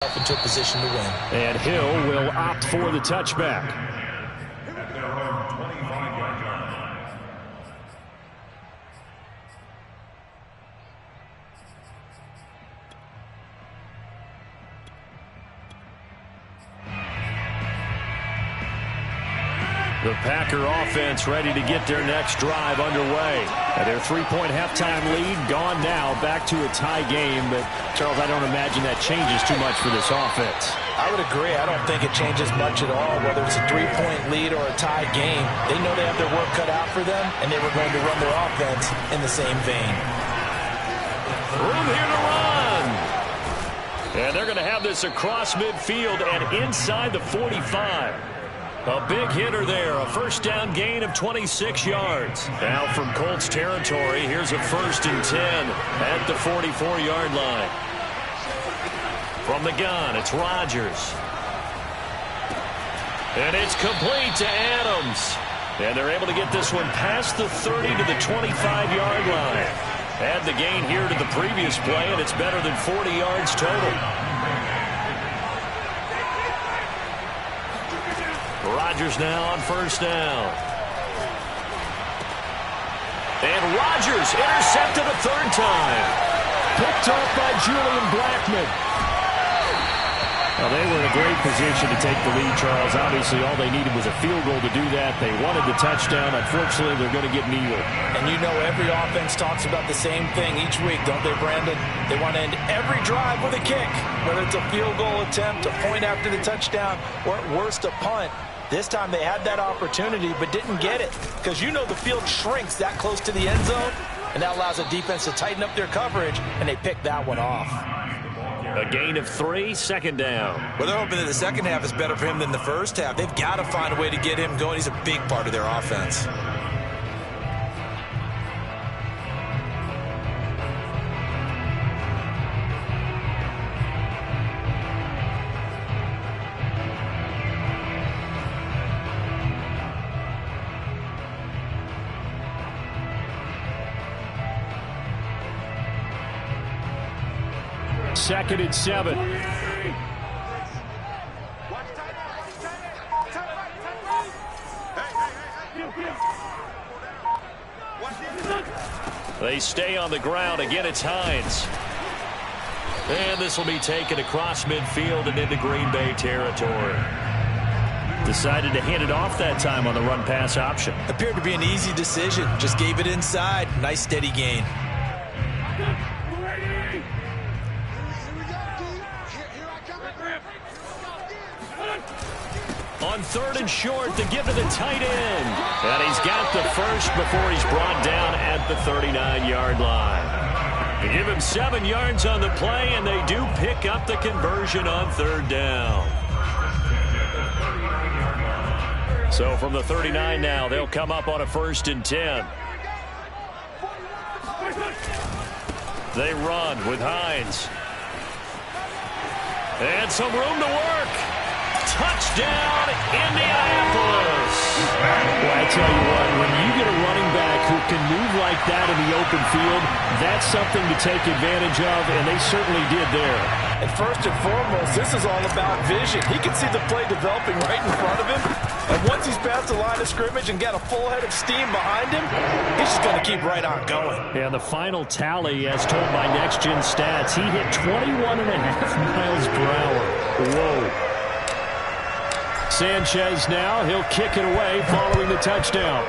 into a position to win. And Hill will opt for the touchback. The Packer offense ready to get their next drive underway. And their three-point halftime lead gone now, back to a tie game. But, Charles, I don't imagine that changes too much for this offense. I would agree. I don't think it changes much at all, whether it's a three-point lead or a tie game. They know they have their work cut out for them, and they were going to run their offense in the same vein. Room here to run. And they're going to have this across midfield and inside the 45. A big hitter there, a first down gain of 26 yards. Now from Colts territory, here's a 1st and 10 at the 44-yard line. From the gun, it's Rodgers. And it's complete to Adams. And they're able to get this one past the 30 to the 25-yard line. Add the gain here to the previous play, and it's better than 40 yards total. Rodgers now on 1st down. And Rodgers intercepted a 3rd time. Picked off by Julian Blackmon. Well, they were in a great position to take the lead, Charles. Obviously, all they needed was a field goal to do that. They wanted the touchdown. Unfortunately, they're going to get kneeled. And you know every offense talks about the same thing each week, don't they, Brandon? They want to end every drive with a kick, whether it's a field goal attempt, a point after the touchdown, or at worst, a punt. This time they had that opportunity but didn't get it because you know the field shrinks that close to the end zone, and that allows the defense to tighten up their coverage, and they picked that one off. A gain of 3, 2nd down. Well, they're hoping that the second half is better for him than the first half. They've got to find a way to get him going. He's a big part of their offense. Second and 7. They stay on the ground. Again, it's Hines. And this will be taken across midfield and into Green Bay territory. Decided to hand it off that time on the run-pass option. Appeared to be an easy decision. Just gave it inside. Nice steady gain. On 3rd and short, the give to the tight end. And he's got the first before he's brought down at the 39-yard line. They give him 7 yards on the play, and they do pick up the conversion on 3rd down. So from the 39 now, they'll come up on a 1st and 10. They run with Hines. And some room to work. Touchdown, Indianapolis. Well, I tell you what, when you get a running back who can move like that in the open field, that's something to take advantage of, and they certainly did there. And first and foremost, this is all about vision. He can see the play developing right in front of him, and once he's past the line of scrimmage and got a full head of steam behind him, he's just going to keep right on going. And the final tally, as told by Next Gen Stats, he hit 21.5 miles per hour. Whoa. Sanchez now, he'll kick it away following the touchdown.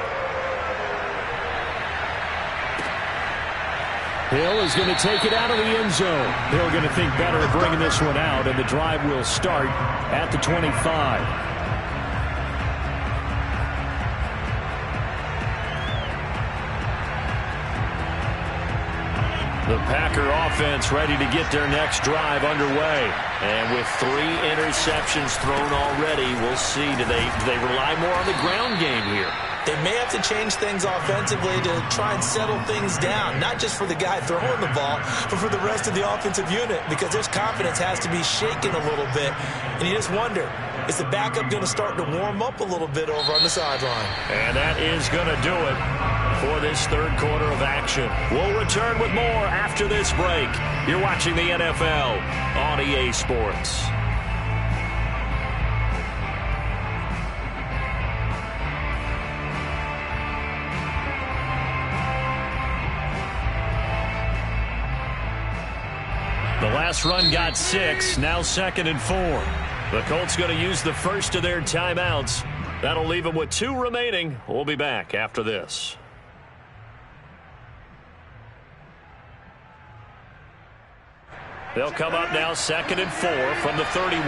Hill is going to take it out of the end zone. They're going to think better of bringing this one out, and the drive will start at the 25. The Packer offense ready to get their next drive underway. And with 3 interceptions thrown already, we'll see. Do they rely more on the ground game here? They may have to change things offensively to try and settle things down, not just for the guy throwing the ball, but for the rest of the offensive unit, because their confidence has to be shaken a little bit. And you just wonder, is the backup going to start to warm up a little bit over on the sideline? And that is going to do it. for this third quarter of action. We'll return with more after this break. You're watching the NFL on EA Sports. The last run got 6, now 2nd and 4. The Colts going to use the first of their timeouts. That'll leave them with 2 remaining. We'll be back after this. They'll come up now 2nd and 4 from the 31.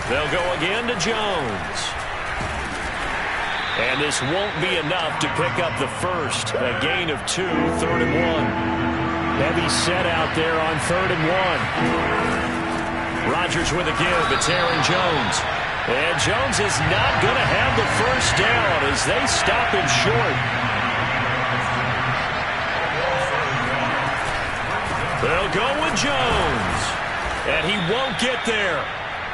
They'll go again to Jones. And this won't be enough to pick up the first. A gain of 2, 3rd and 1. Heavy set out there on 3rd and 1. Rodgers with a give. It's Aaron Jones. And Jones is not going to have the first down as they stop him short. They'll go with Jones. And he won't get there.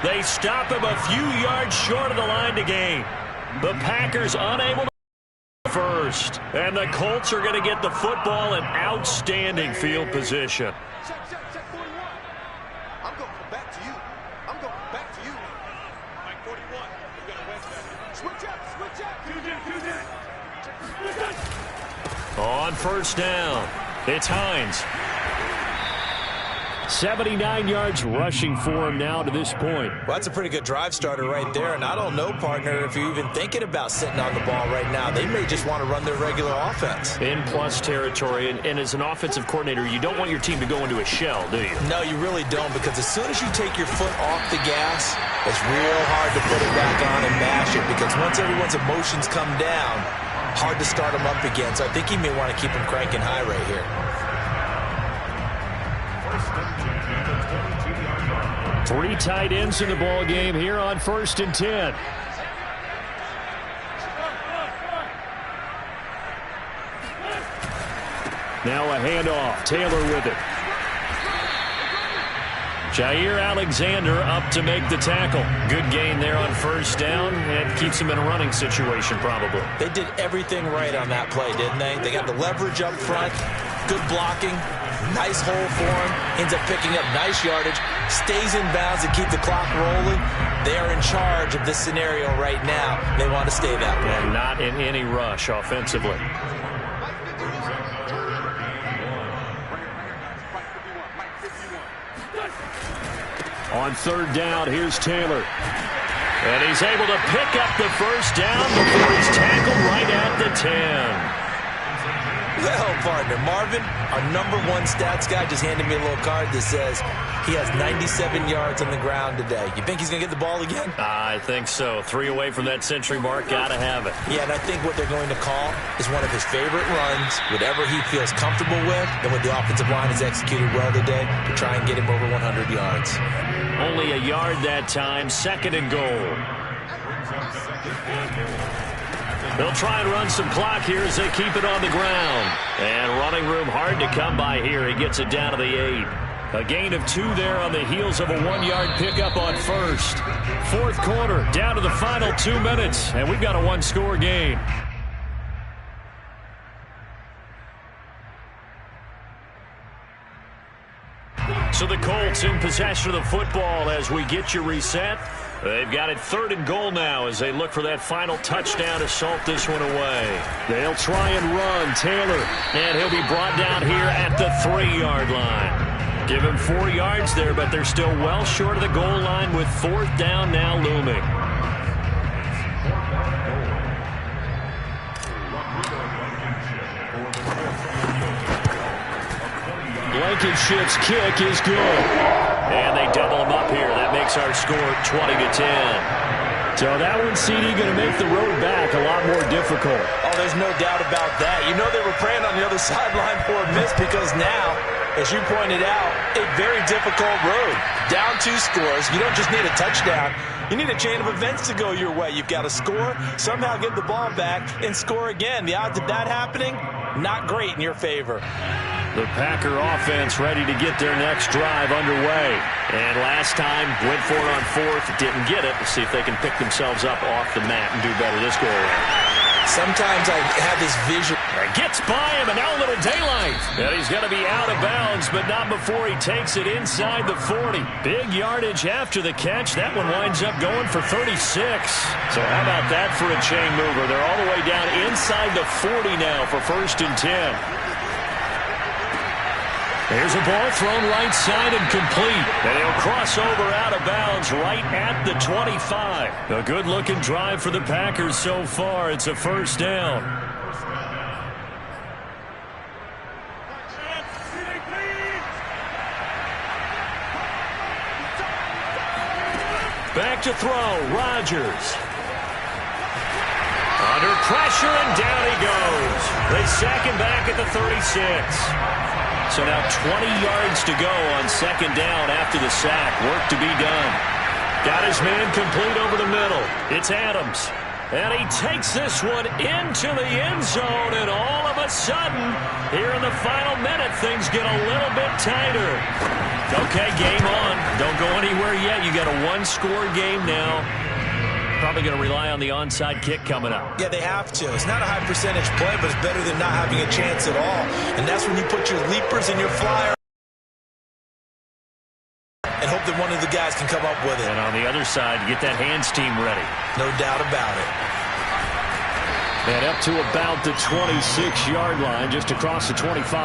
They stop him a few yards short of the line to gain. The Packers unable to first. And the Colts are going to get the football in outstanding field position. Check 41. I'm going back to you. I'm going back to you. Mike 41. We've got a West back. Switch up. On first down, it's Hines. 79 yards rushing for him now to this point. Well, that's a pretty good drive starter right there. And I don't know, partner, if you're even thinking about sitting on the ball right now. They may just want to run their regular offense. In plus territory. And as an offensive coordinator, you don't want your team to go into a shell, do you? No, you really don't, because as soon as you take your foot off the gas, it's real hard to put it back on and mash it, because once everyone's emotions come down, hard to start them up again. So I think he may want to keep them cranking high right here. 3 tight ends in the ball game here on 1st and 10. Now a handoff. Taylor with it. Jair Alexander up to make the tackle. Good gain there on first down. It keeps him in a running situation probably. They did everything right on that play, didn't they? They got the leverage up front, good blocking, nice hole for him, ends up picking up nice yardage, stays in bounds to keep the clock rolling. They are in charge of this scenario right now. They want to stay that way. And not in any rush offensively. On 3rd down, here's Taylor. And he's able to pick up the first down before he's tackled right at the 10. Well, partner, Marvin, our #1 stats guy, just handed me a little card that says he has 97 yards on the ground today. You think he's going to get the ball again? I think so. 3 away from that century mark. Got to have it. Yeah, and I think what they're going to call is one of his favorite runs, whatever he feels comfortable with, and what the offensive line has executed well today to try and get him over 100 yards. Only a yard that time. 2nd and goal. They'll try and run some clock here as they keep it on the ground. And running room hard to come by here. He gets it down to the 8. A gain of 2 there on the heels of a 1-yard pickup on first. 4th quarter, down to the final 2 minutes. And we've got a 1-score game. So the Colts in possession of the football as we get you reset. They've got it 3rd and goal now as they look for that final touchdown to salt this one away. They'll try and run Taylor, and he'll be brought down here at the 3-yard line. Give him 4 yards there, but they're still well short of the goal line with 4th down now looming. Blankenship's kick is good. And they double him up here. That makes our score 20-10. So that one, CD, going to make the road back a lot more difficult. Oh, there's no doubt about that. You know they were praying on the other sideline for a miss, because now, as you pointed out, a very difficult road. Down 2 scores. You don't just need a touchdown. You need a chain of events to go your way. You've got to score, somehow get the ball back, and score again. The odds of that happening, not great in your favor. The Packer offense ready to get their next drive underway. And last time, went for it on fourth, didn't get it. Let's see if they can pick themselves up off the mat and do better this go around. Sometimes I have this vision. Gets by him, and now a little daylight. And he's going to be out of bounds, but not before he takes it inside the 40. Big yardage after the catch. That one winds up going for 36. So how about that for a chain mover? They're all the way down inside the 40 now for 1st and 10. There's a ball thrown right side and complete. And he'll cross over out of bounds right at the 25. A good-looking drive for the Packers so far. It's a 1st down. Back to throw. Rodgers. Under pressure, and down he goes. They sack him back at the 36. So now 20 yards to go on 2nd down after the sack. Work to be done. Got his man complete over the middle. It's Adams. And he takes this one into the end zone. And all of a sudden, here in the final minute, things get a little bit tighter. Okay, game on. Don't go anywhere yet. You got a one-score game now. Probably going to rely on the onside kick coming up. Yeah, they have to. It's not a high percentage play, but it's better than not having a chance at all. And that's when you put your leapers and your flyer and hope that one of the guys can come up with it. And on the other side, get that hands team ready. No doubt about it. And up to about the 26-yard line, just across the 25.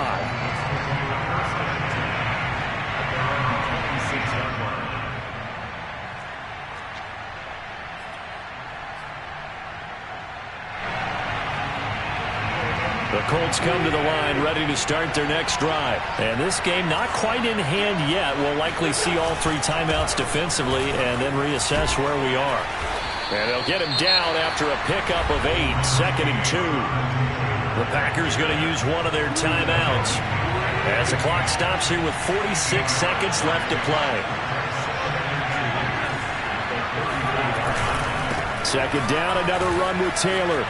The Colts come to the line ready to start their next drive. And this game not quite in hand yet. We'll likely see all 3 timeouts defensively and then reassess where we are. And they'll get him down after a pickup of 8, 2nd and 2. The Packers going to use one of their timeouts as the clock stops here with 46 seconds left to play. 2nd down, another run with Taylor.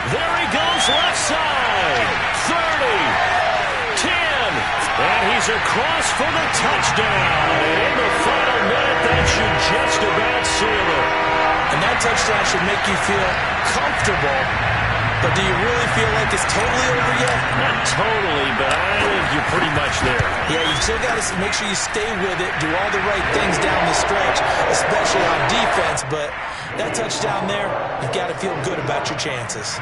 There he goes, left side. 30, 10, and he's across for the touchdown. And in the final minute, that should just about seal it. And that touchdown should make you feel comfortable. But do you really feel like it's totally over yet? Not totally, but I think you're pretty much there. Yeah, you still got to make sure you stay with it, do all the right things down the stretch, especially on defense. But that touchdown there, you've got to feel good about your chances.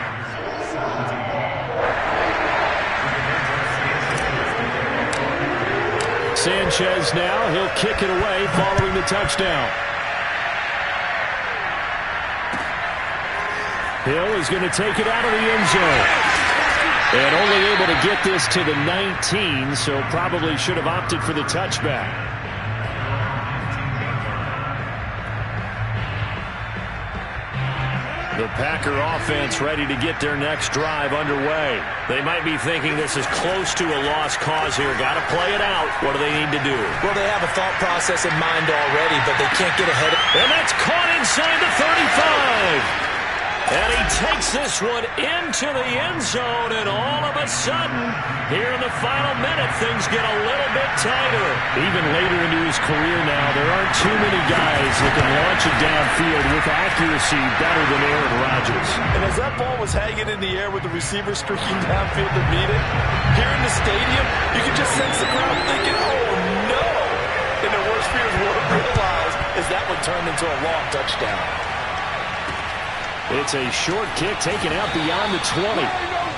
Sanchez now, he'll kick it away following the touchdown. Hill is going to take it out of the end zone. And only able to get this to the 19, so probably should have opted for the touchback. The Packer offense ready to get their next drive underway. They might be thinking this is close to a lost cause here. Got to play it out. What do they need to do? Well, they have a thought process in mind already, but they can't get ahead of it. And that's caught inside the 35. And he takes this one into the end zone, and all of a sudden, here in the final minute, things get a little bit tighter. Even later into his career now, there aren't too many guys that can launch it downfield with accuracy better than Aaron Rodgers. And as that ball was hanging in the air with the receiver streaking downfield to meet it, here in the stadium, you can just sense the crowd thinking, oh no! And the worst fears were realized as that one turned into a long touchdown. It's a short kick taken out beyond the 20.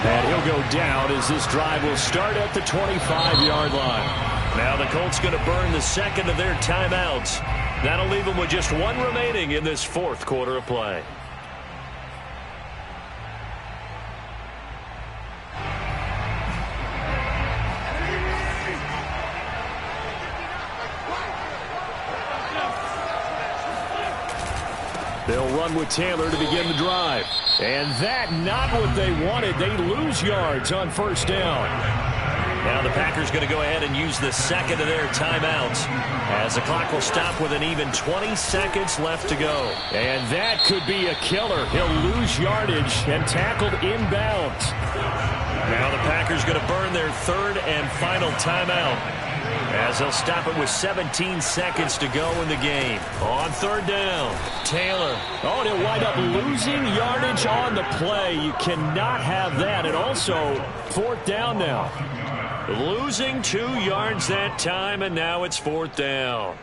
And he'll go down as this drive will start at the 25-yard line. Now the Colts going to burn the second of their timeouts. That'll leave them with just one remaining in this 4th quarter of play. They'll run with Taylor to begin the drive. And that not what they wanted. They lose yards on 1st down. Now the Packers going to go ahead and use the second of their timeouts as the clock will stop with an even 20 seconds left to go. And that could be a killer. He'll lose yardage and tackled inbounds. Now the Packers going to burn their third and final timeout as they'll stop it with 17 seconds to go in the game. On third down, Taylor. Oh, and he'll wind up losing yardage on the play. You cannot have that. And also, fourth down now. Losing 2 yards that time, and now it's fourth down.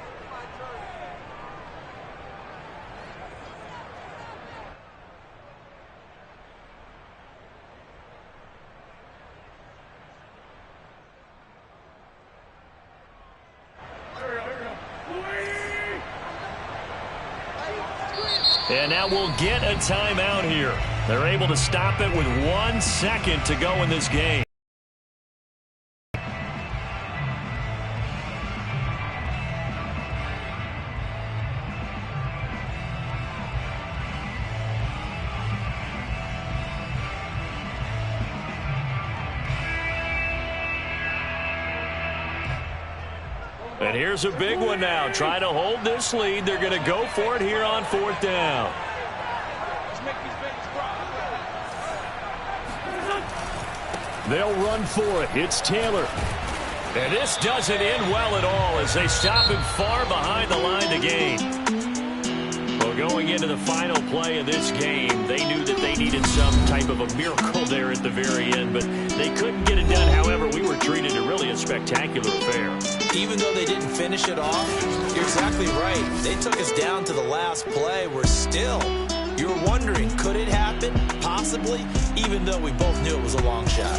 And now we'll get a timeout here. They're able to stop it with 1 second to go in this game. And here's a big one now. Trying to hold this lead. They're going to go for it here on fourth down. They'll run for it. It's Taylor. And this doesn't end well at all as they stop him far behind the line to gain. Well, going into the final play of this game, they knew that they needed some type of a miracle there at the very end, but they couldn't get it done. However, we were treated to really a spectacular affair. Even though they didn't finish it off, you're exactly right. They took us down to the last play. You're wondering, could it happen? Possibly, even though we both knew it was a long shot.